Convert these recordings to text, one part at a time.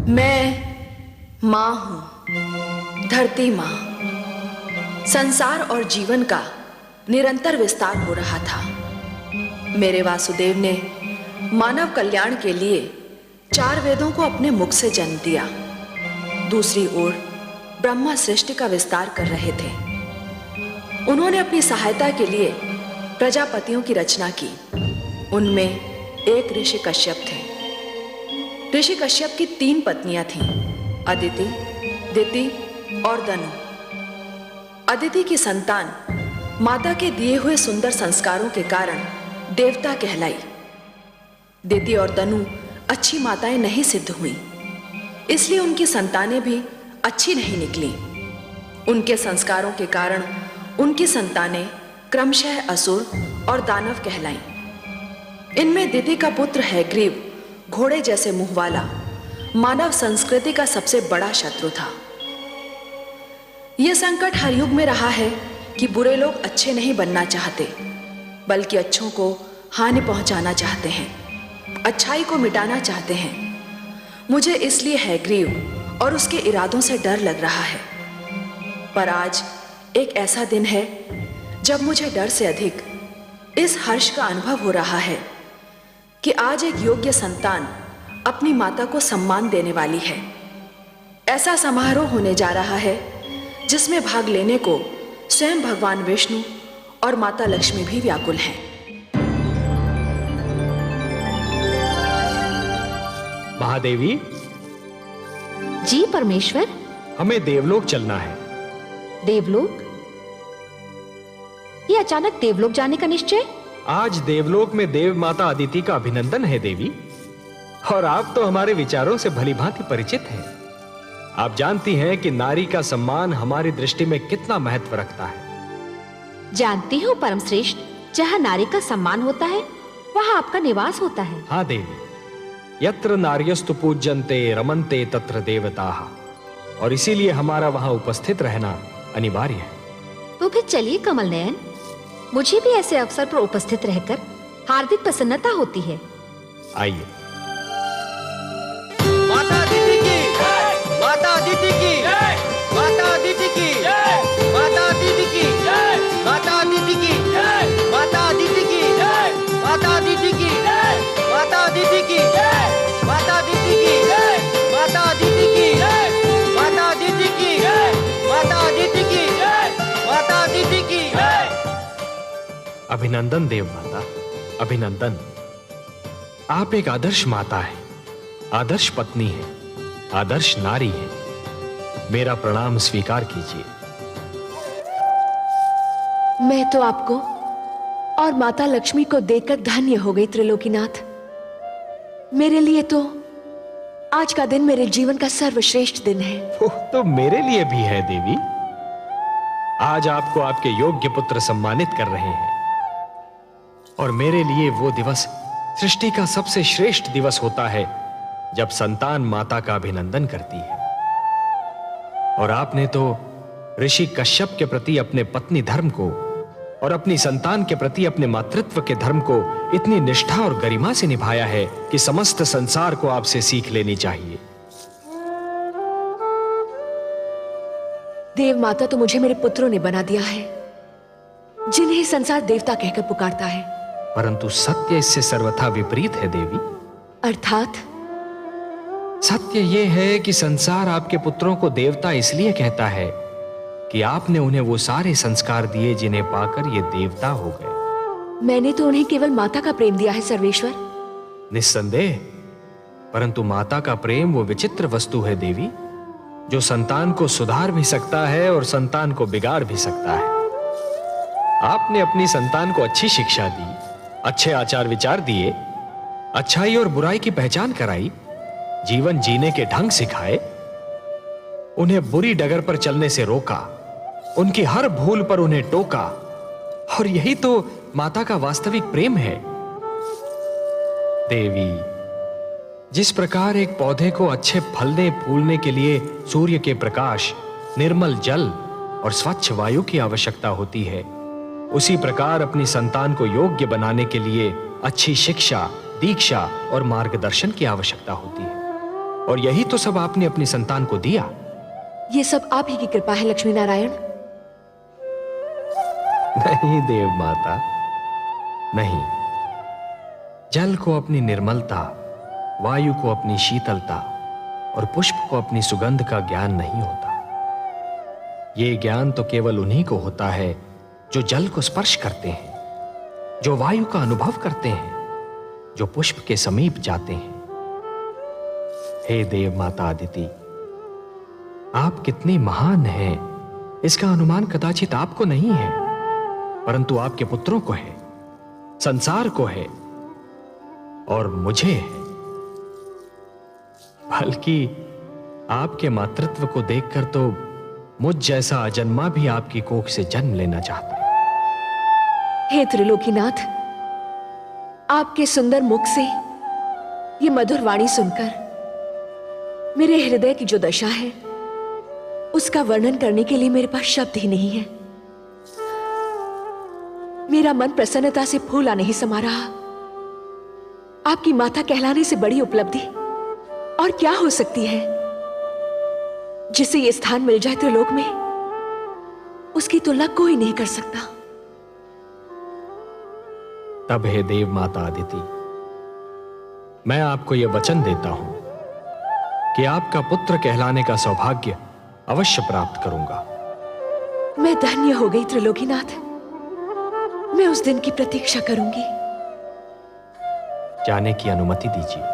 मैं माँ हूं, धरती माँ। संसार और जीवन का निरंतर विस्तार हो रहा था। मेरे वासुदेव ने मानव कल्याण के लिए 4 वेदों को अपने मुख से जन्म दिया। दूसरी ओर ब्रह्मा सृष्टि का विस्तार कर रहे थे। उन्होंने अपनी सहायता के लिए प्रजापतियों की रचना की। उनमें एक ऋषि कश्यप थे। ऋषि कश्यप की 3 पत्नियां थीं, अदिति, दिति और दनु। अदिति की संतान माता के दिए हुए सुंदर संस्कारों के कारण देवता कहलाई। दिति और दनु अच्छी माताएं नहीं सिद्ध हुईं, इसलिए उनकी संतानें भी अच्छी नहीं निकली। उनके संस्कारों के कारण उनकी संतानें क्रमशः असुर और दानव कहलाईं। इनमें दिति का पुत्र हैग्रीव घोड़े जैसे मुंह वाला मानव संस्कृति का सबसे बड़ा शत्रु था। यह संकट हर युग में रहा है कि बुरे लोग अच्छे नहीं बनना चाहते, बल्कि अच्छों को हानि पहुंचाना चाहते हैं, अच्छाई को मिटाना चाहते हैं। मुझे इसलिए हैग्रीव और उसके इरादों से डर लग रहा है। पर आज एक ऐसा दिन है जब मुझे डर से अधिक इस हर्ष का अनुभव हो रहा है कि आज एक योग्य संतान अपनी माता को सम्मान देने वाली है। ऐसा समारोह होने जा रहा है जिसमें भाग लेने को स्वयं भगवान विष्णु और माता लक्ष्मी भी व्याकुल हैं। महादेवी जी परमेश्वर, हमें देवलोक चलना है। देवलोक? ये अचानक देवलोक जाने का निश्चय? आज देवलोक में देव माता अदिति का अभिनंदन है देवी, और आप तो हमारे विचारों से भलीभांति परिचित हैं। आप जानती हैं कि नारी का सम्मान हमारी दृष्टि में कितना महत्व रखता है। जानती हूँ परम श्रेष्ठ, जहाँ नारी का सम्मान होता है वहाँ आपका निवास होता है। हाँ देवी, यत्र नार्यस्तु पूज्यन्ते रमन्ते तत्र देवताः, और इसीलिए हमारा वहाँ उपस्थित रहना अनिवार्य है। तो फिर चलिए कमल नयन, मुझे भी ऐसे अवसर पर उपस्थित रहकर हार्दिक प्रसन्नता होती है। आइए। माता अदिति की, माता अदिति की, माता अदिति की, माता अदिति की, माता अदिति की, माता अदिति की, माता अदिति की, माता अदिति की, माता अदिति की, माता अदिति की, माता अदिति की, माता अदिति की, माता अदिति की। अभिनंदन देव माता, अभिनंदन। आप एक आदर्श माता है, आदर्श पत्नी है, आदर्श नारी है। मेरा प्रणाम स्वीकार कीजिए। मैं तो आपको और माता लक्ष्मी को देखकर धन्य हो गई त्रिलोकीनाथ। मेरे लिए तो आज का दिन मेरे जीवन का सर्वश्रेष्ठ दिन है। तो मेरे लिए भी है देवी। आज आपको आपके योग्य पुत्र सम्मानित कर रहे हैं, और मेरे लिए वो दिवस सृष्टि का सबसे श्रेष्ठ दिवस होता है जब संतान माता का अभिनंदन करती है। और आपने तो ऋषि कश्यप के प्रति अपने पत्नी धर्म को और अपनी संतान के प्रति अपने मातृत्व के धर्म को इतनी निष्ठा और गरिमा से निभाया है कि समस्त संसार को आपसे सीख लेनी चाहिए। देव माता तो मुझे मेरे पुत्रों ने बना दिया है, जिन्हें संसार देवता कहकर पुकारता है। परंतु सत्य इससे सर्वथा विपरीत है देवी। अर्थात? सत्य यह है कि संसार आपके पुत्रों को देवता इसलिए कहता है कि आपने उन्हें वो सारे संस्कार दिए जिन्हें पाकर ये देवता हो गए। मैंने तो उन्हें केवल माता का प्रेम दिया है सर्वेश्वर। निस्संदेह, परंतु माता का प्रेम वो विचित्र वस्तु है देवी, जो संतान को सुधार भी सकता है और संतान को बिगाड़ भी सकता है। आपने अपनी संतान को अच्छी शिक्षा दी, अच्छे आचार विचार दिए, अच्छाई और बुराई की पहचान कराई, जीवन जीने के ढंग सिखाए, उन्हें बुरी डगर पर चलने से रोका, उनकी हर भूल पर उन्हें टोका, और यही तो माता का वास्तविक प्रेम है। देवी, जिस प्रकार एक पौधे को अच्छे फलने फूलने के लिए सूर्य के प्रकाश, निर्मल जल और स्वच्छ वायु की आवश्यकता होती है, उसी प्रकार अपनी संतान को योग्य बनाने के लिए अच्छी शिक्षा, दीक्षा और मार्गदर्शन की आवश्यकता होती है। और यही तो सब आपने अपनी संतान को दिया। ये सब आप ही की कृपा है लक्ष्मी नारायण। नहीं देव माता, नहीं। जल को अपनी निर्मलता, वायु को अपनी शीतलता और पुष्प को अपनी सुगंध का ज्ञान नहीं होता। ये ज्ञान तो केवल उन्हीं को होता है जो जल को स्पर्श करते हैं, जो वायु का अनुभव करते हैं, जो पुष्प के समीप जाते हैं। हे देव माता अदिति, आप कितने महान हैं, इसका अनुमान कदाचित आपको नहीं है, परंतु आपके पुत्रों को है, संसार को है और मुझे है। बल्कि आपके मातृत्व को देखकर तो मुझ जैसा अजन्मा भी आपकी कोख से जन्म लेना चाहता है। हे त्रिलोकीनाथ, आपके सुंदर मुख से ये मधुर वाणी सुनकर मेरे हृदय की जो दशा है उसका वर्णन करने के लिए मेरे पास शब्द ही नहीं है। मेरा मन प्रसन्नता से फूला नहीं समा रहा। आपकी माता कहलाने से बड़ी उपलब्धि और क्या हो सकती है। जिसे ये स्थान मिल जाए त्रिलोक में, उसकी तुलना कोई नहीं कर सकता। तब हे देव माता अदिति, मैं आपको यह वचन देता हूं कि आपका पुत्र कहलाने का सौभाग्य अवश्य प्राप्त करूंगा। मैं धन्य हो गई त्रिलोकीनाथ। मैं उस दिन की प्रतीक्षा करूंगी। जाने की अनुमति दीजिए।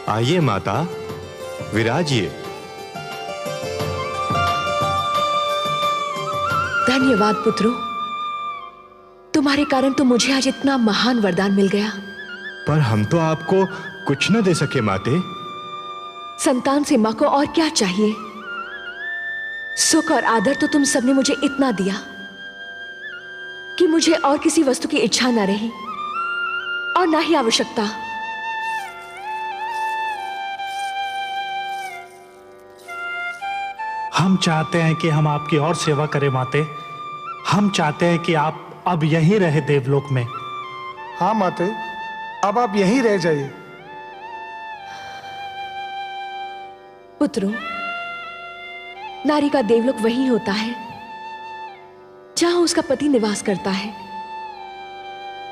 आइए माता, विराजिए। धन्यवाद पुत्रों, तुम्हारे कारण तो मुझे आज इतना महान वरदान मिल गया। पर हम तो आपको कुछ न दे सके माते। संतान से मां को और क्या चाहिए। सुख और आदर तो तुम सबने मुझे इतना दिया कि मुझे और किसी वस्तु की इच्छा ना रही और ना ही आवश्यकता। हम चाहते हैं कि हम आपकी और सेवा करें माते। हम चाहते हैं कि आप अब यहीं रहे देवलोक में। हाँ माते, अब आप यहीं रह जाइए। पुत्रों, नारी का देवलोक वही होता है जहां उसका पति निवास करता है,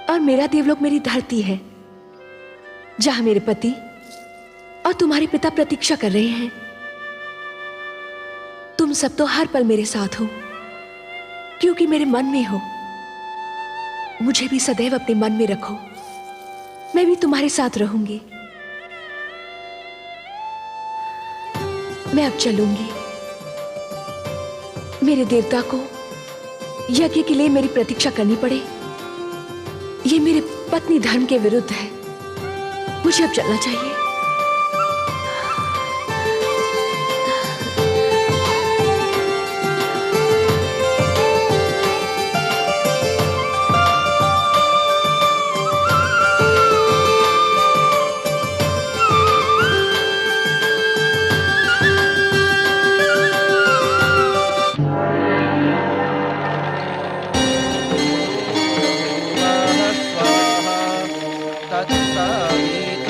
और मेरा देवलोक मेरी धरती है जहां मेरे पति और तुम्हारे पिता प्रतीक्षा कर रहे हैं। तुम सब तो हर पल मेरे साथ हो क्योंकि मेरे मन में हो। मुझे भी सदैव अपने मन में रखो, मैं भी तुम्हारे साथ रहूंगी। मैं अब चलूंगी। मेरे देवता को यज्ञ के लिए मेरी प्रतीक्षा करनी पड़े, ये मेरे पत्नी धर्म के विरुद्ध है। मुझे अब चलना चाहिए। तत्सावितुर्वरेण्यं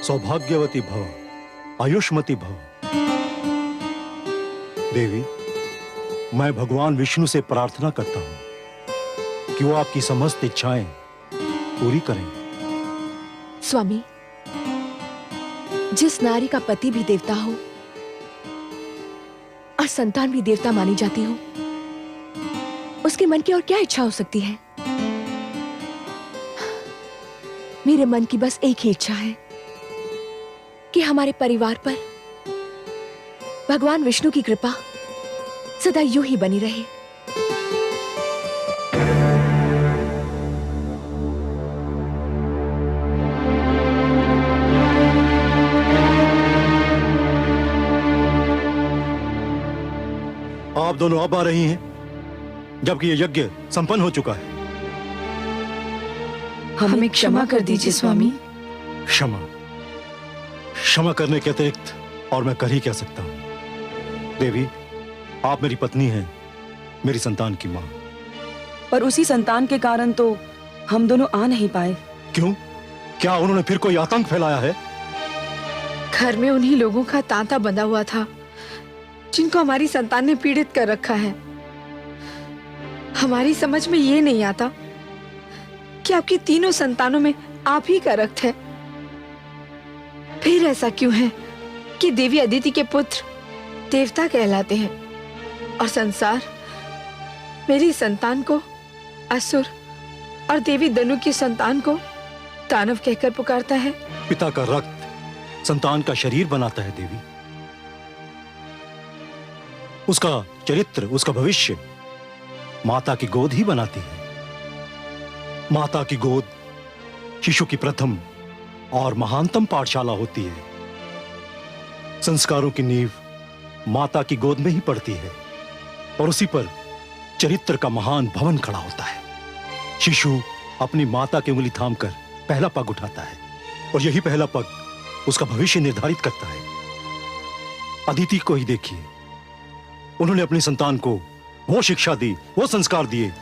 सौभाग्यवती भव, आयुष्मती भव। देवी, मैं भगवान विष्णु से प्रार्थना करता हूं कि वो आपकी समस्त इच्छाएं पूरी करें। स्वामी, जिस नारी का पति भी देवता हो और संतान भी देवता मानी जाती हो, उसके मन की और क्या इच्छा हो सकती है? मेरे मन की बस एक ही इच्छा है कि हमारे परिवार पर भगवान विष्णु की कृपा सदा यूं ही बनी रहे। आप दोनों अब आ रही हैं, जबकि ये यज्ञ संपन्न हो चुका है। हमें क्षमा कर दीजिए स्वामी। क्षमा क्षमा करने के अतिरिक्त और मैं कर ही क्या सकता हूं। देवी, आप मेरी पत्नी हैं, मेरी संतान की मां। पर उसी संतान के कारण तो हम दोनों आ नहीं पाए। क्यों? क्या उन्होंने फिर कोई आतंक फैलाया है? घर में उन्हीं लोगों का तांता बंधा हुआ था जिनको हमारी संतान ने पीड़ित कर रखा है। हमारी समझ में ये नहीं आता कि आपकी तीनों संतानों में आप ही का रक्त है। फिर ऐसा क्यों है कि देवी अदिति के पुत्र देवता कहलाते हैं और संसार मेरी संतान को असुर और देवी दनु की संतान को दानव कहकर पुकारता है? पिता का रक्त संतान का शरीर बनाता है देवी। उसका चरित्र, उसका भविष्य माता की गोद ही बनाती है। माता की गोद शिशु की प्रथम और महानतम पाठशाला होती है। संस्कारों की नींव माता की गोद में ही पड़ती है और उसी पर चरित्र का महान भवन खड़ा होता है। शिशु अपनी माता की उंगली थामकर पहला पग उठाता है और यही पहला पग उसका भविष्य निर्धारित करता है। अदिति को ही देखिए, उन्होंने अपनी संतान को वो शिक्षा दी, वो संस्कार दिए,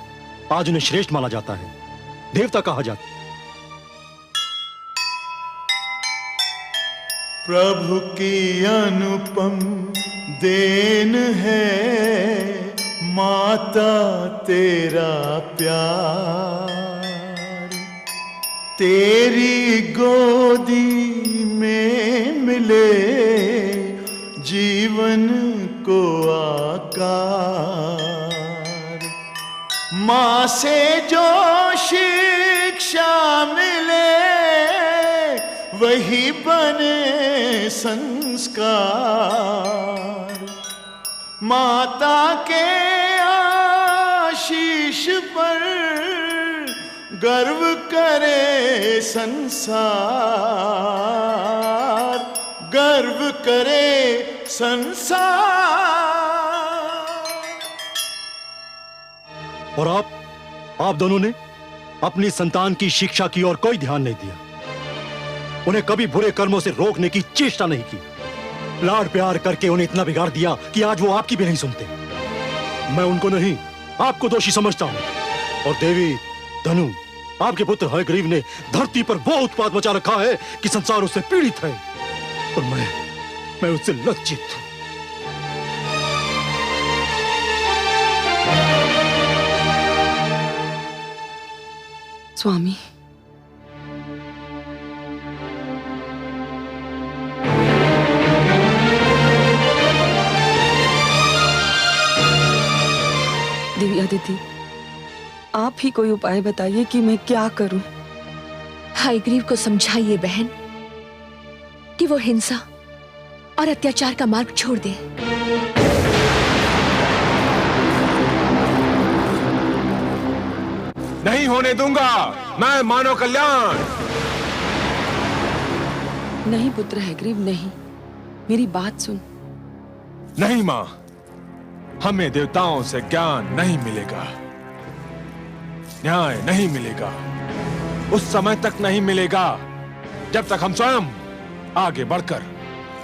आज उन्हें श्रेष्ठ माना जाता है, देवता कहा जाता है। प्रभु की अनुपम देन है माता तेरा प्यार, तेरी गोदी में मिले जीवन को आकार। माँ से जो शिक्षा मिले वही बने संस्कार। माता के आशीष पर गर्व करे संसार, गर्व करे संसार। और आप दोनों ने अपनी संतान की शिक्षा की ओर कोई ध्यान नहीं दिया। उन्हें कभी बुरे कर्मों से रोकने की चेष्टा नहीं की। लाड प्यार करके उन्हें इतना बिगाड़ दिया कि आज वो आपकी भी नहीं सुनते। मैं उनको नहीं, आपको दोषी समझता हूं। और देवी धनु, आपके पुत्र हयग्रीव ने धरती पर वो उत्पात मचा रखा है कि संसार उससे पीड़ित है और मैं उससे लज्जित हूं। स्वामी, देवी अदिति, आप ही कोई उपाय बताइए कि मैं क्या करूं। हयग्रीव को समझाइए बहन कि वो हिंसा और अत्याचार का मार्ग छोड़ दे। नहीं होने दूंगा मैं मानव कल्याण। नहीं पुत्र हयग्रीव, नहीं, मेरी बात सुन। नहीं मां, हमें देवताओं से ज्ञान नहीं मिलेगा, न्याय नहीं मिलेगा, उस समय तक नहीं मिलेगा जब तक हम स्वयं आगे बढ़कर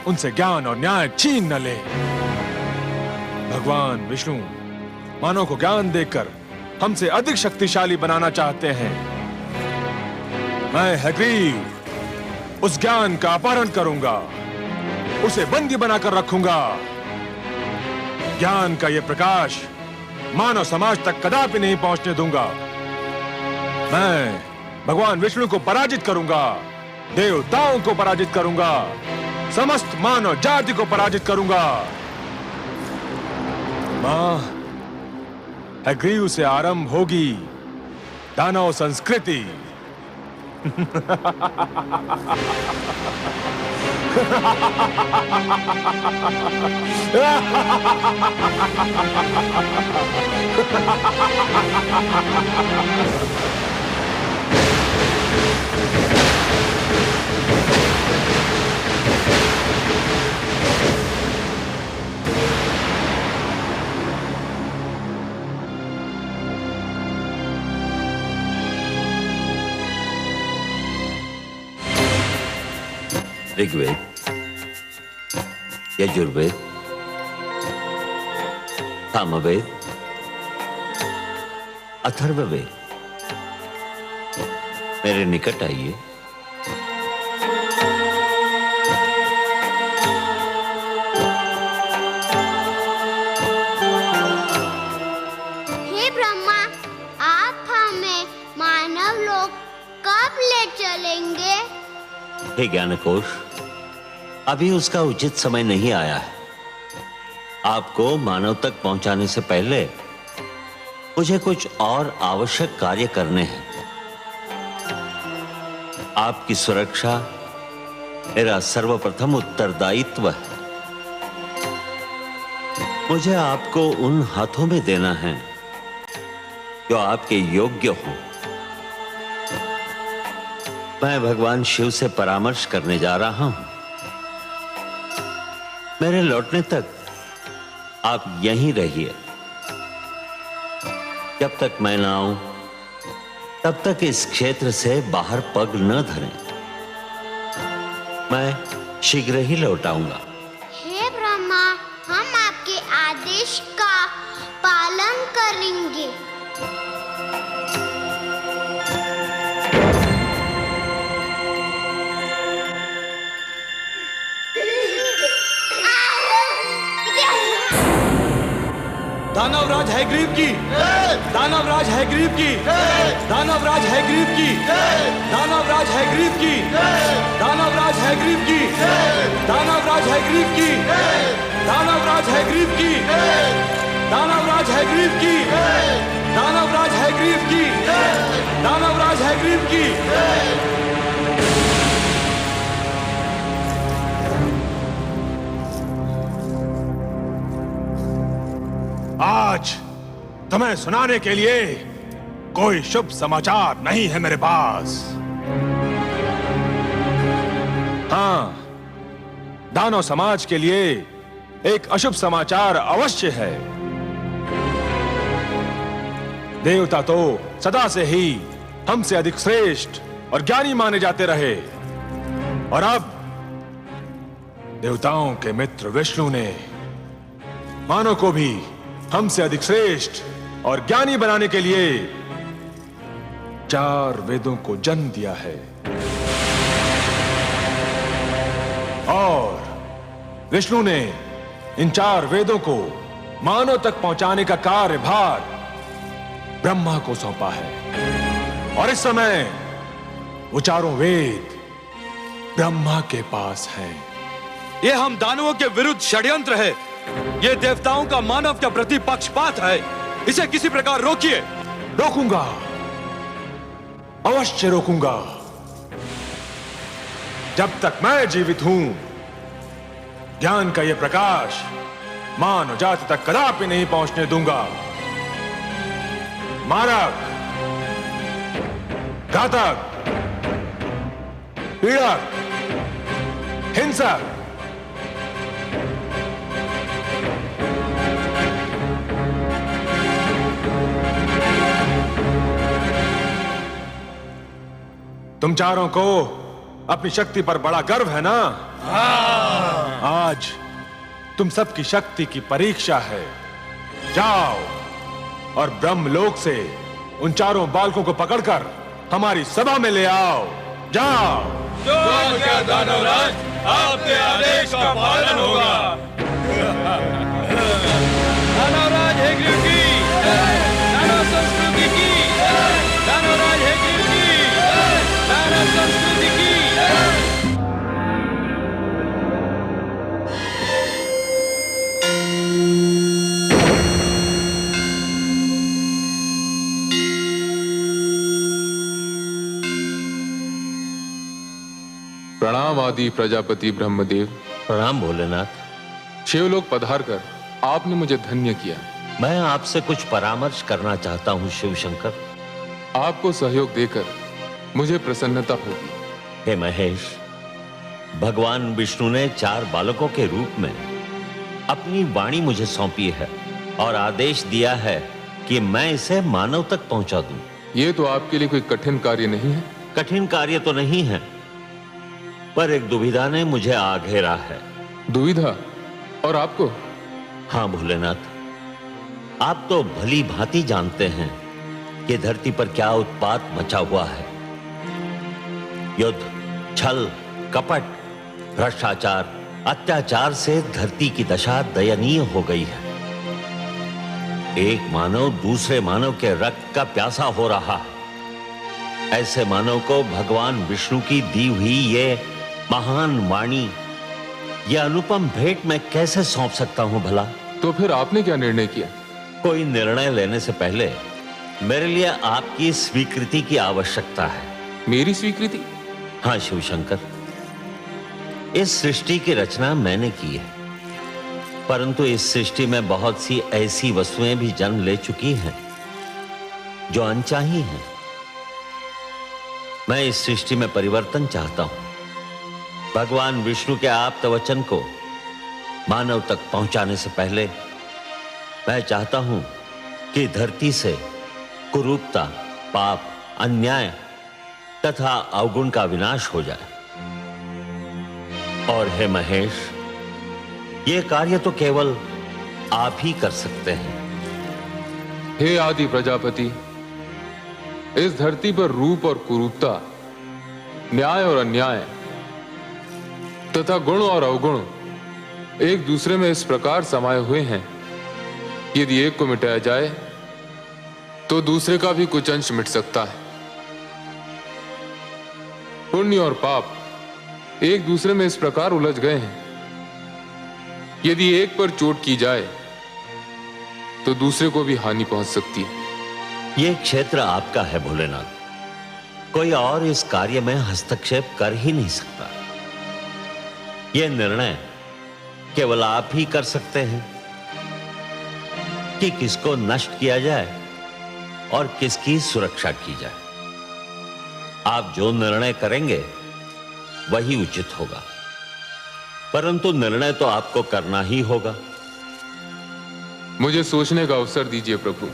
उनसे ज्ञान और न्याय छीन न लें। भगवान विष्णु मानव को ज्ञान देकर हमसे अधिक शक्तिशाली बनाना चाहते हैं। मैं हयग्रीव उस ज्ञान का अपहरण करूंगा, उसे बंदी बनाकर रखूंगा। ज्ञान का यह प्रकाश मानव समाज तक कदापि नहीं पहुंचने दूंगा। मैं भगवान विष्णु को पराजित करूंगा, देवताओं को पराजित करूंगा, समस्त मानव जाति को पराजित करूंगा। मां, हयग्रीव से आरंभ होगी दानव संस्कृति। ऋग्वेद, यजुर्वेद, सामवेद, अथर्ववेद, मेरे निकट आइए। हे ब्रह्मा, आप हमें मानव लोक कब ले चलेंगे? हे ज्ञानकोश, अभी उसका उचित समय नहीं आया है। आपको मानव तक पहुंचाने से पहले मुझे कुछ और आवश्यक कार्य करने हैं। आपकी सुरक्षा मेरा सर्वप्रथम उत्तरदायित्व है। मुझे आपको उन हाथों में देना है जो आपके योग्य हों। मैं भगवान शिव से परामर्श करने जा रहा हूं। मेरे लौटने तक आप यहीं रहिए। जब तक मैं ना आऊं तब तक इस क्षेत्र से बाहर पग न धरें। मैं शीघ्र ही लौट आऊंगा। हे ब्रह्मा, हम आपके आदेश का पालन करेंगे। दानवराज हयग्रीव की, दानवराज हयग्रीव की, दानवराज हयग्रीव की, दानवराज हयग्रीव की, दानवराज हयग्रीव की, दानवराज हयग्रीव की, दानवराज हयग्रीव की, दानवराज हयग्रीव की, दानवराज हयग्रीव की, दानवराज हयग्रीव की। आज तुम्हें सुनाने के लिए कोई शुभ समाचार नहीं है मेरे पास। हां, दानव समाज के लिए एक अशुभ समाचार अवश्य है। देवता तो सदा से ही हमसे अधिक श्रेष्ठ और ज्ञानी माने जाते रहे, और अब देवताओं के मित्र विष्णु ने मानव को भी हमसे अधिक श्रेष्ठ और ज्ञानी बनाने के लिए 4 वेदों को जन्म दिया है। और विष्णु ने इन 4 वेदों को मानव तक पहुंचाने का कार्यभार ब्रह्मा को सौंपा है। और इस समय वो 4 वेद ब्रह्मा के पास हैं। ये हम दानवों के विरुद्ध षड्यंत्र है। ये देवताओं का मानव के प्रति पक्षपात है। इसे किसी प्रकार रोकिए। रोकूंगा, अवश्य रोकूंगा। जब तक मैं जीवित हूं, ज्ञान का यह प्रकाश मानव जाति तक कदापि नहीं पहुंचने दूंगा। मारक, घातक, पीड़क, हिंसक, तुम चारों को अपनी शक्ति पर बड़ा गर्व है ना? आज तुम सबकी शक्ति की परीक्षा है। जाओ और ब्रह्मलोक से उन 4 बालकों को पकड़कर हमारी सभा में ले आओ। जाओ। जो आज्ञा दानवराज, आपके आदेश का पालन होगा। दानवराज हेग्रीव की, दानव संस्कृति की, दानवराज हेग्रीव की, दानव संस्कृति की। प्रणाम आदि प्रजापति ब्रह्मदेव। प्रणाम भोलेनाथ। शिवलोक पधार कर आपने मुझे धन्य किया। मैं आपसे कुछ परामर्श करना चाहता हूँ शिव शंकर। आपको सहयोग देकर मुझे प्रसन्नता होगी। हे महेश, भगवान विष्णु ने 4 बालकों के रूप में अपनी वाणी मुझे सौंपी है और आदेश दिया है कि मैं इसे मानव तक पहुंचा दूं। ये तो आपके लिए कोई कठिन कार्य नहीं है। कठिन कार्य तो नहीं है, पर एक दुविधा ने मुझे आ घेरा है। दुविधा? और आपको? हाँ भोलेनाथ, आप तो भली भांति जानते हैं कि धरती पर क्या उत्पात मचा हुआ है। युद्ध, छल, कपट, भ्रष्टाचार, अत्याचार से धरती की दशा दयनीय हो गई है। एक मानव दूसरे मानव के रक्त का प्यासा हो रहा है। ऐसे मानव को भगवान विष्णु की दी हुई ये महान वाणी, यह अनुपम भेंट मैं कैसे सौंप सकता हूं भला? तो फिर आपने क्या निर्णय किया? कोई निर्णय लेने से पहले मेरे लिए आपकी स्वीकृति की आवश्यकता है। मेरी स्वीकृति? हाँ शिव शंकर, इस सृष्टि की रचना मैंने की है, परंतु इस सृष्टि में बहुत सी ऐसी वस्तुएं भी जन्म ले चुकी हैं जो अनचाही हैं। मैं इस सृष्टि में परिवर्तन चाहता हूं। भगवान विष्णु के आप्त वचन को मानव तक पहुंचाने से पहले मैं चाहता हूं कि धरती से कुरूपता, पाप, अन्याय तथा अवगुण का विनाश हो जाए। और हे महेश, यह कार्य तो केवल आप ही कर सकते हैं। हे आदि प्रजापति, इस धरती पर रूप और कुरूपता, न्याय और अन्याय तथा गुण और अवगुण एक दूसरे में इस प्रकार समाये हुए हैं, यदि एक को मिटाया जाए तो दूसरे का भी कुछ अंश मिट सकता है। पुण्य और पाप एक दूसरे में इस प्रकार उलझ गए हैं, यदि एक पर चोट की जाए तो दूसरे को भी हानि पहुंच सकती है। यह क्षेत्र आपका है भोलेनाथ, कोई और इस कार्य में हस्तक्षेप कर ही नहीं सकता। यह निर्णय केवल आप ही कर सकते हैं कि किसको नष्ट किया जाए और किसकी सुरक्षा की जाए। आप जो निर्णय करेंगे वही उचित होगा, परंतु निर्णय तो आपको करना ही होगा। मुझे सोचने का अवसर दीजिए प्रभु।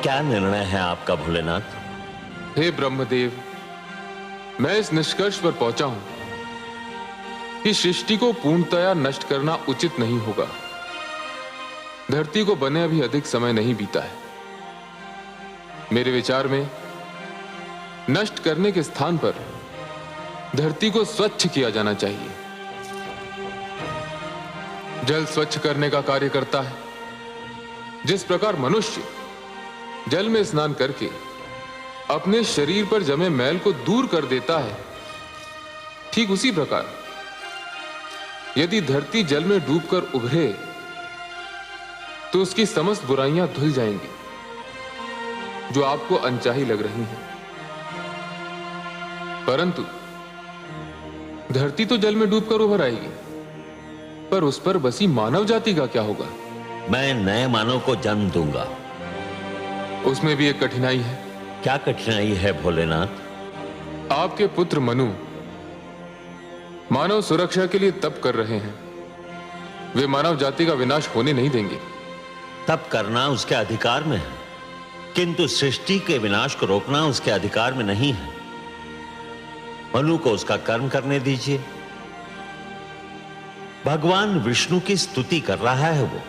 क्या निर्णय है आपका भोलेनाथ? हे ब्रह्मदेव, मैं इस निष्कर्ष पर पहुंचा हूं कि सृष्टि को पूर्णतया नष्ट करना उचित नहीं होगा। धरती को बने अभी अधिक समय नहीं बीता है। मेरे विचार में नष्ट करने के स्थान पर धरती को स्वच्छ किया जाना चाहिए। जल स्वच्छ करने का कार्य करता है। जिस प्रकार मनुष्य जल में स्नान करके अपने शरीर पर जमे मैल को दूर कर देता है, ठीक उसी प्रकार यदि धरती जल में डूबकर उभरे तो उसकी समस्त बुराइयां धुल जाएंगी जो आपको अनचाही लग रही हैं। परंतु धरती तो जल में डूबकर उभर आएगी, पर उस पर बसी मानव जाति का क्या होगा? मैं नए मानव को जन्म दूंगा। उसमें भी एक कठिनाई है। क्या कठिनाई है भोलेनाथ? आपके पुत्र मनु मानव सुरक्षा के लिए तप कर रहे हैं। वे मानव जाति का विनाश होने नहीं देंगे। तप करना उसके अधिकार में है, किंतु सृष्टि के विनाश को रोकना उसके अधिकार में नहीं है। मनु को उसका कर्म करने दीजिए। भगवान विष्णु की स्तुति कर रहा है वो।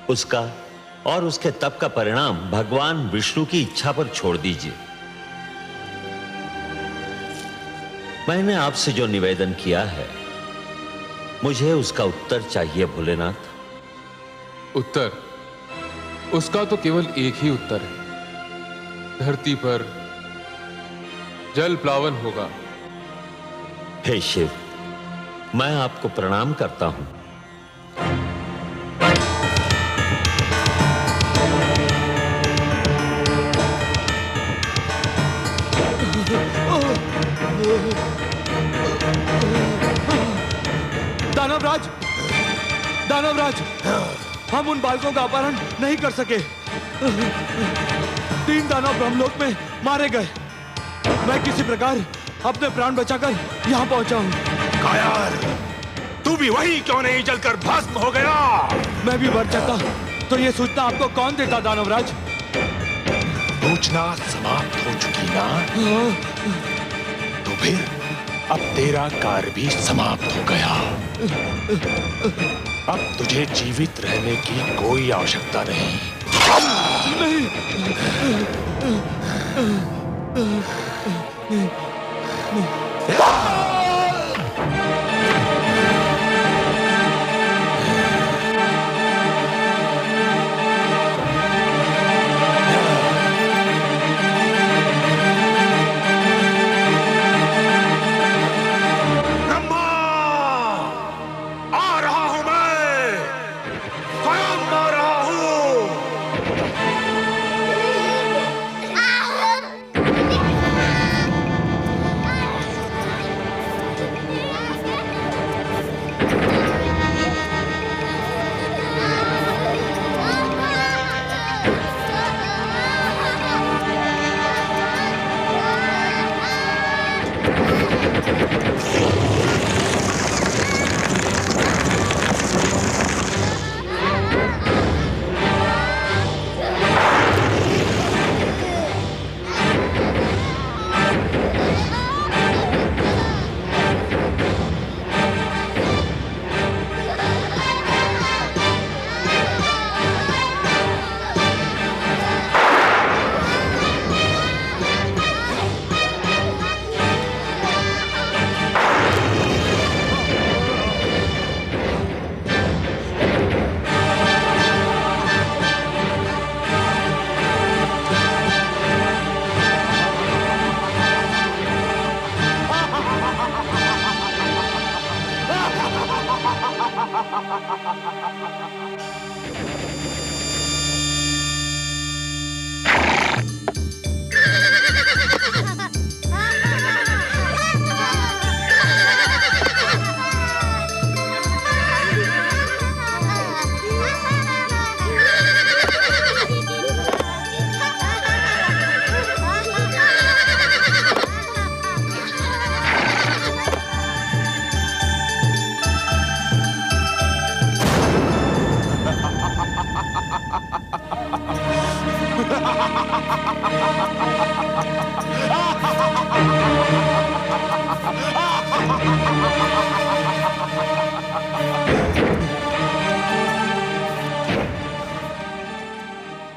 उसका और उसके तप का परिणाम भगवान विष्णु की इच्छा पर छोड़ दीजिए। मैंने आपसे जो निवेदन किया है, मुझे उसका उत्तर चाहिए भोलेनाथ। उत्तर? उसका तो केवल एक ही उत्तर है। धरती पर जल प्लावन होगा। हे शिव, मैं आपको प्रणाम करता हूं। दानवराज, दानवराज, हम उन बालकों का अपहरण नहीं कर सके। 3 दानव ब्रह्मलोक में मारे गए। मैं किसी प्रकार अपने प्राण बचाकर यहाँ पहुंचा हूँ। कायर, तू भी वही क्यों नहीं जलकर भस्म हो गया? मैं भी मर जाता तो ये सूचना आपको कौन देता दानवराज? सूचना समाप्त हो चुकी ना? तो फिर अब तेरा कार्य भी समाप्त हो गया। अब तुझे जीवित रहने की कोई आवश्यकता नहीं।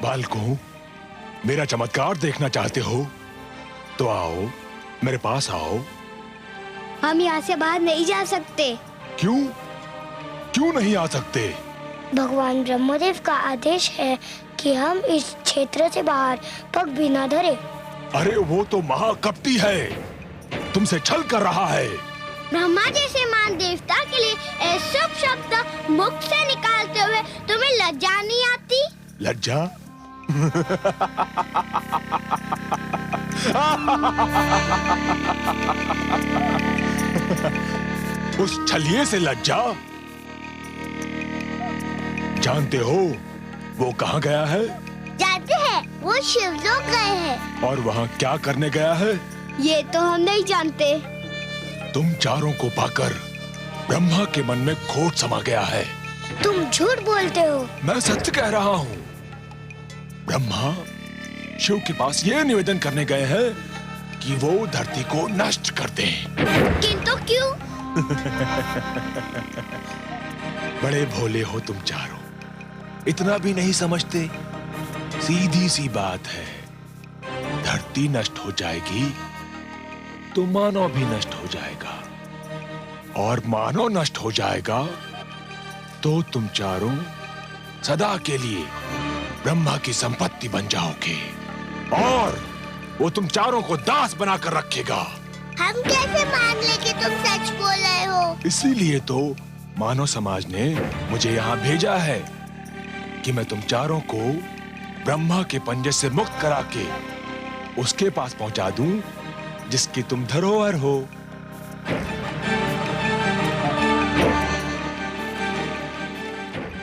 बालकों, मेरा चमत्कार देखना चाहते हो तो आओ, मेरे पास आओ। हम यहाँ से बाहर नहीं जा सकते। क्यों? क्यों नहीं आ सकते? भगवान ब्रह्मदेव का आदेश है कि हम इस क्षेत्र से बाहर पग भी न धरे। अरे वो तो महाकपटी है, तुमसे छल कर रहा है। ब्रह्मा जैसे महान देवता के लिए शुभ शब्द मुख से निकालते हुए तुम्हें लज्जा नहीं आती? लज्जा? उस छलिए से लज्जा? जानते हो वो कहाँ गया है? जानते हैं, वो शिवलोक गए हैं। और वहाँ क्या करने गया है? ये तो हम नहीं जानते। तुम चारों को पाकर ब्रह्मा के मन में खोट समा गया है। तुम झूठ बोलते हो। मैं सत्य कह रहा हूँ। ब्रह्मा शिव के पास ये निवेदन करने गए हैं कि वो धरती को नष्ट कर दें। किंतु क्यों? बड़े भोले हो तुम चारों, इतना भी नहीं समझते। सीधी सी बात है, धरती नष्ट हो जाएगी तो मानव भी नष्ट हो जाएगा, और मानव नष्ट हो जाएगा तो तुम चारों सदा के लिए ब्रह्मा की संपत्ति बन जाओगे, और वो तुम चारों को दास बनाकर रखेगा। हम कैसे मान ले कि तुम सच बोल रहे हो? इसीलिए तो मानव समाज ने मुझे यहाँ भेजा है कि मैं तुम चारों को ब्रह्मा के पंजे से मुक्त करा के उसके पास पहुंचा दूं जिसकी तुम धरोहर हो।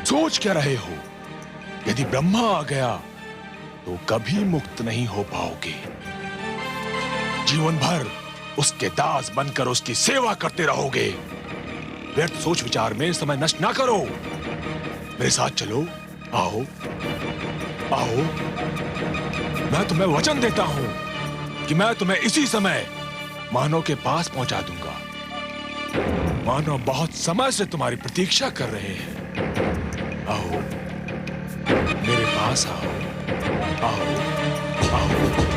सोच क्या रहे हो? यदि ब्रह्मा आ गया तो कभी मुक्त नहीं हो पाओगे। जीवन भर उसके दास बनकर उसकी सेवा करते रहोगे। व्यर्थ सोच विचार में समय नष्ट ना करो। मेरे साथ चलो, आओ आओ। मैं तुम्हें वचन देता हूं कि मैं तुम्हें इसी समय मानव के पास पहुंचा दूंगा। मानव बहुत समय से तुम्हारी प्रतीक्षा कर रहे हैं। आओ, मेरे पास आओ, आओ, आओ।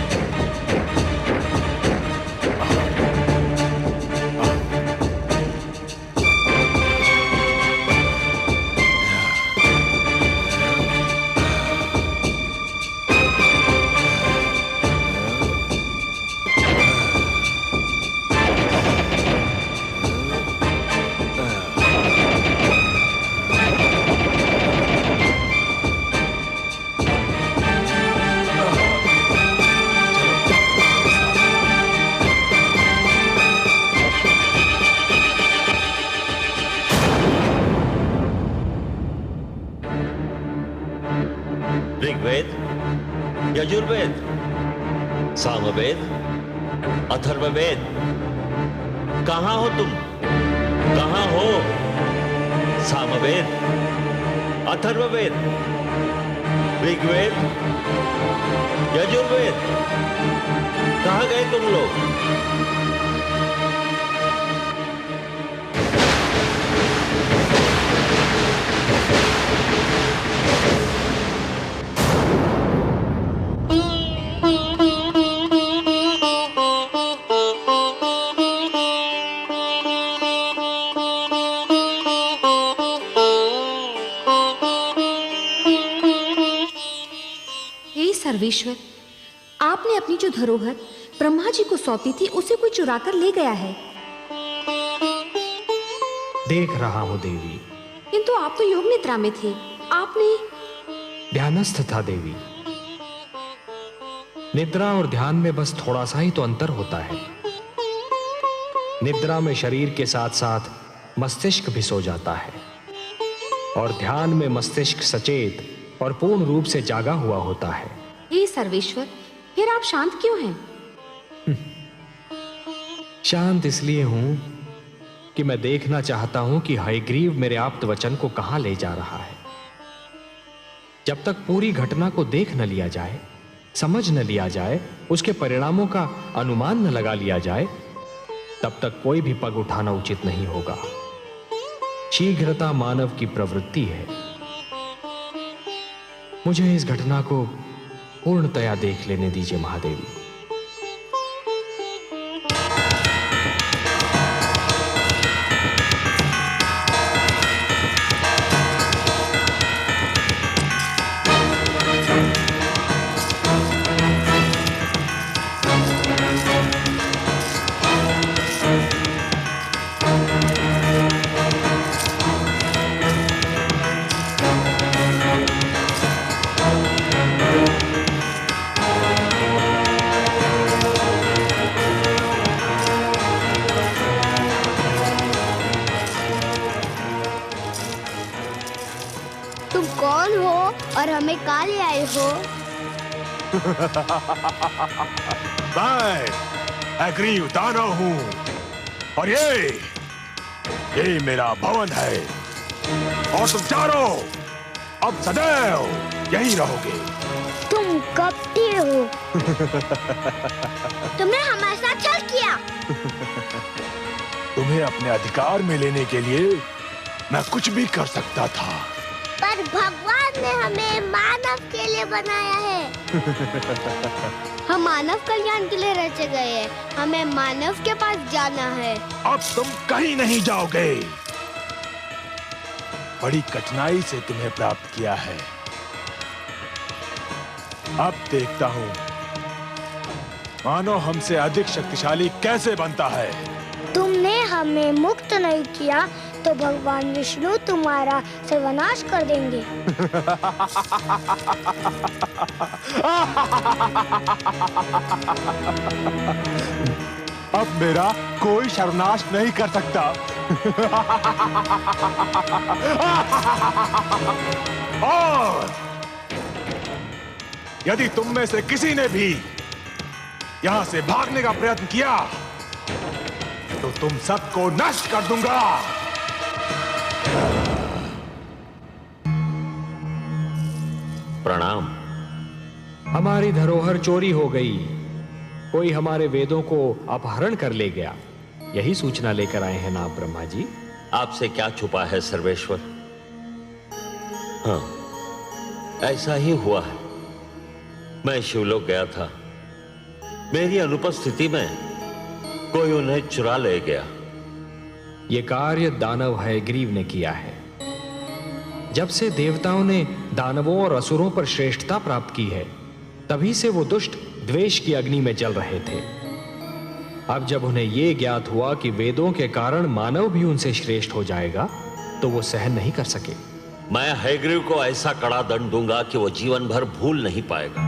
ऋग्वेद, यजुर्वेद, सामवेद, अथर्ववेद, कहाँ हो तुम? कहाँ हो? सामवेद, अथर्ववेद, ऋग्वेद, यजुर्वेद, कहाँ गए तुम लोग? सर्वेश्वर, आपने अपनी जो धरोहर ब्रह्मा जी को सौंपी थी उसे कोई चुरा कर ले गया है। देख रहा हूं देवी। किंतु आप तो योग निद्रा में थे, आपने। ध्यानस्थ था देवी। निद्रा और ध्यान में बस थोड़ा सा ही तो अंतर होता है। निद्रा में शरीर के साथ साथ मस्तिष्क भी सो जाता है, और ध्यान में मस्तिष्क सचेत और पूर्ण रूप से जागा हुआ होता है। हे सर्वेश्वर, फिर आप शांत क्यों हैं? शांत इसलिए हूं कि मैं देखना चाहता हूं कि हयग्रीव मेरे आप्त वचन को कहां ले जा रहा है। जब तक पूरी घटना को देख न लिया जाए समझ न लिया जाए, उसके परिणामों का अनुमान न लगा लिया जाए, तब तक कोई भी पग उठाना उचित नहीं होगा। शीघ्रता मानव की प्रवृत्ति है। मुझे इस घटना को पूर्णतया देख लेने दीजिए महादेवी। तुम कौन हो और हमें कहाँ ले आए हो? मैं अग्नि दानव हूँ और ये मेरा भवन है और तुम चारों अब सदैव यहीं रहोगे। तुम कपटी हो। तुमने हमारे साथ छल किया। तुम्हें अपने अधिकार में लेने के लिए मैं कुछ भी कर सकता था, पर भगवान ने हमें मानव के लिए बनाया है। हम मानव कल्याण के लिए रचे गए हैं। हमें मानव के पास जाना है। अब तुम कहीं नहीं जाओगे। बड़ी कठिनाई से तुम्हें प्राप्त किया है। अब देखता हूँ मानो हमसे अधिक शक्तिशाली कैसे बनता है। तुमने हमें मुक्त नहीं किया तो भगवान विष्णु तुम्हारा सर्वनाश कर देंगे। अब मेरा कोई सर्वनाश नहीं कर सकता। और यदि तुम में से किसी ने भी यहां से भागने का प्रयत्न किया तो तुम सबको नष्ट कर दूंगा। प्रणाम। हमारी धरोहर चोरी हो गई। कोई हमारे वेदों को अपहरण कर ले गया। यही सूचना लेकर आए हैं ना आप ब्रह्मा जी? आपसे क्या छुपा है सर्वेश्वर? हाँ, ऐसा ही हुआ है। मैं शिवलोक गया था। मेरी अनुपस्थिति में कोई उन्हें चुरा ले गया। यह कार्य दानव हयग्रीव ने किया है। जब से देवताओं ने दानवों और असुरों पर श्रेष्ठता प्राप्त की है, तभी से वो दुष्ट द्वेष की अग्नि में जल रहे थे। अब जब उन्हें यह ज्ञात हुआ कि वेदों के कारण मानव भी उनसे श्रेष्ठ हो जाएगा, तो वो सहन नहीं कर सके। मैं हयग्रीव को ऐसा कड़ा दंड दूंगा कि वो जीवन भर भूल नहीं पाएगा।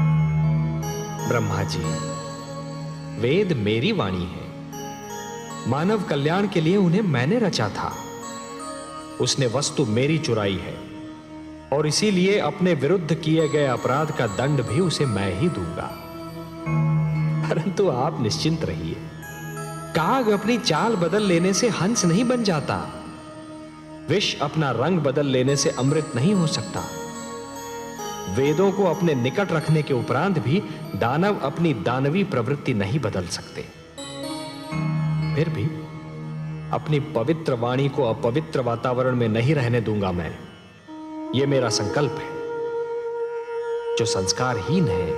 ब्रह्मा जी, वेद मेरी वाणी है। मानव कल्याण के लिए उन्हें मैंने रचा था। उसने वस्तु मेरी चुराई है और इसीलिए अपने विरुद्ध किए गए अपराध का दंड भी उसे मैं ही दूंगा। परंतु आप निश्चिंत रहिए। काग अपनी चाल बदल लेने से हंस नहीं बन जाता। विष अपना रंग बदल लेने से अमृत नहीं हो सकता। वेदों को अपने निकट रखने के उपरांत भी दानव अपनी दानवी प्रवृत्ति नहीं बदल सकते। फिर भी अपनी पवित्र वाणी को अपवित्र वातावरण में नहीं रहने दूंगा मैं। यह मेरा संकल्प है। जो संस्कारहीन है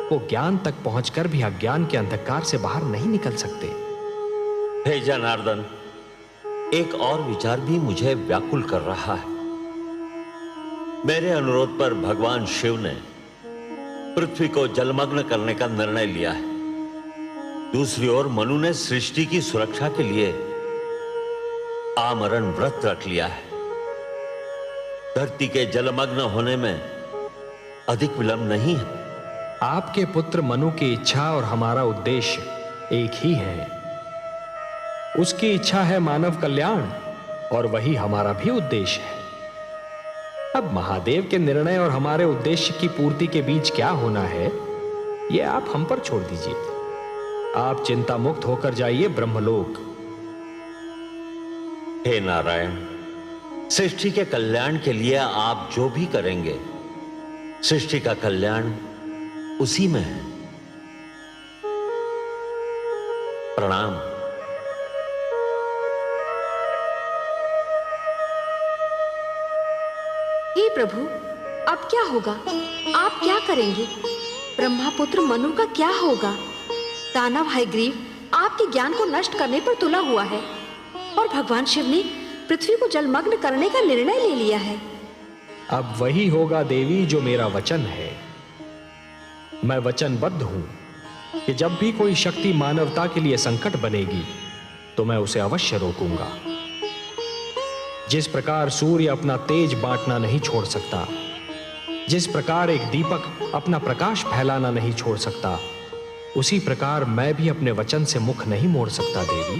वो ज्ञान तक पहुंचकर भी अज्ञान के अंधकार से बाहर नहीं निकल सकते। हे जनार्दन, एक और विचार भी मुझे व्याकुल कर रहा है। मेरे अनुरोध पर भगवान शिव ने पृथ्वी को जलमग्न करने का निर्णय लिया है। दूसरी ओर मनु ने सृष्टि की सुरक्षा के लिए आमरण व्रत रख लिया है। धरती के जलमग्न होने में अधिक विलंब नहीं है। आपके पुत्र मनु की इच्छा और हमारा उद्देश्य एक ही है। उसकी इच्छा है मानव कल्याण और वही हमारा भी उद्देश्य है। अब महादेव के निर्णय और हमारे उद्देश्य की पूर्ति के बीच क्या होना है, यह आप हम पर छोड़ दीजिए। आप चिंता मुक्त होकर जाइए ब्रह्मलोक। हे नारायण, सृष्टि के कल्याण के लिए आप जो भी करेंगे, सृष्टि का कल्याण उसी में है। प्रणाम। हे प्रभु, अब क्या होगा? आप क्या करेंगे? ब्रह्मापुत्र मनु का क्या होगा? दानव हयग्रीव आपके ज्ञान को नष्ट करने पर तुला हुआ है और भगवान शिव ने पृथ्वी को जलमग्न करने का निर्णय ले लिया है। अब वही होगा देवी जो मेरा वचन है। मैं वचनबद्ध हूं कि जब भी कोई शक्ति मानवता के लिए संकट बनेगी तो मैं उसे अवश्य रोकूंगा। जिस प्रकार सूर्य अपना तेज बांटना नहीं छोड़ सकता, जिस प्रकार एक दीपक अपना प्रकाश फैलाना नहीं छोड़ सकता, उसी प्रकार मैं भी अपने वचन से मुख नहीं मोड़ सकता देवी।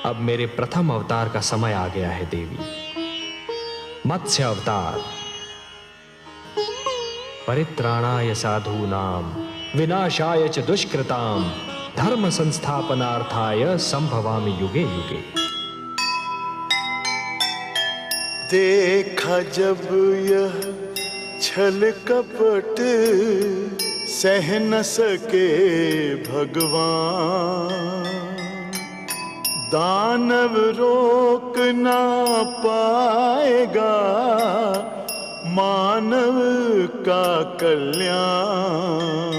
अब मेरे प्रथम अवतार का समय आ गया है देवी। मत्स्य अवतार। परित्राणाय साधूनां विनाशाय च दुष्कृतां धर्म संस्थापनार्थाय संभवामि युगे युगे। देखा जब यह छल कपट सह न सके भगवान, दानव रोक ना पाएगा मानव का कल्याण।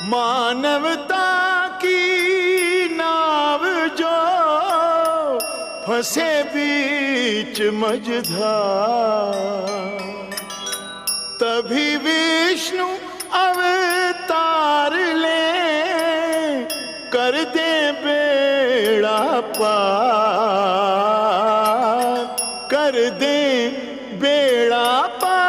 मानवता की नाव जो फंसे बीच मझधार, तभी विष्णु अवतार ले कर दे बेड़ा पार, कर दे बेड़ा पार।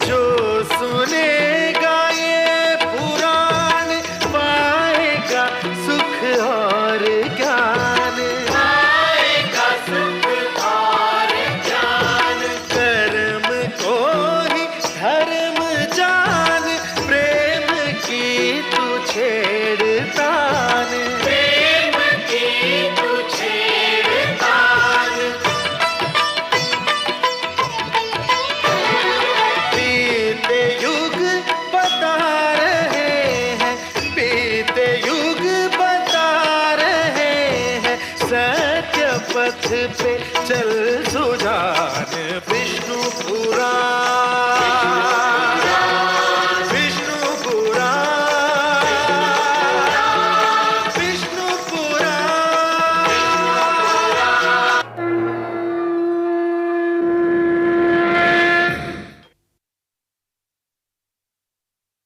जो सुनेगा ये पुराण पाएगा सुख और ज्ञान, पाएगा सुख और ज्ञान। कर्म को ही धर्म जान, प्रेम की तू छेड़तान, प्रेम की तू छेड़तान। बीते युग बता रहे हैं, बीते युग बता रहे हैं, सत्य पथ पे चल सुजान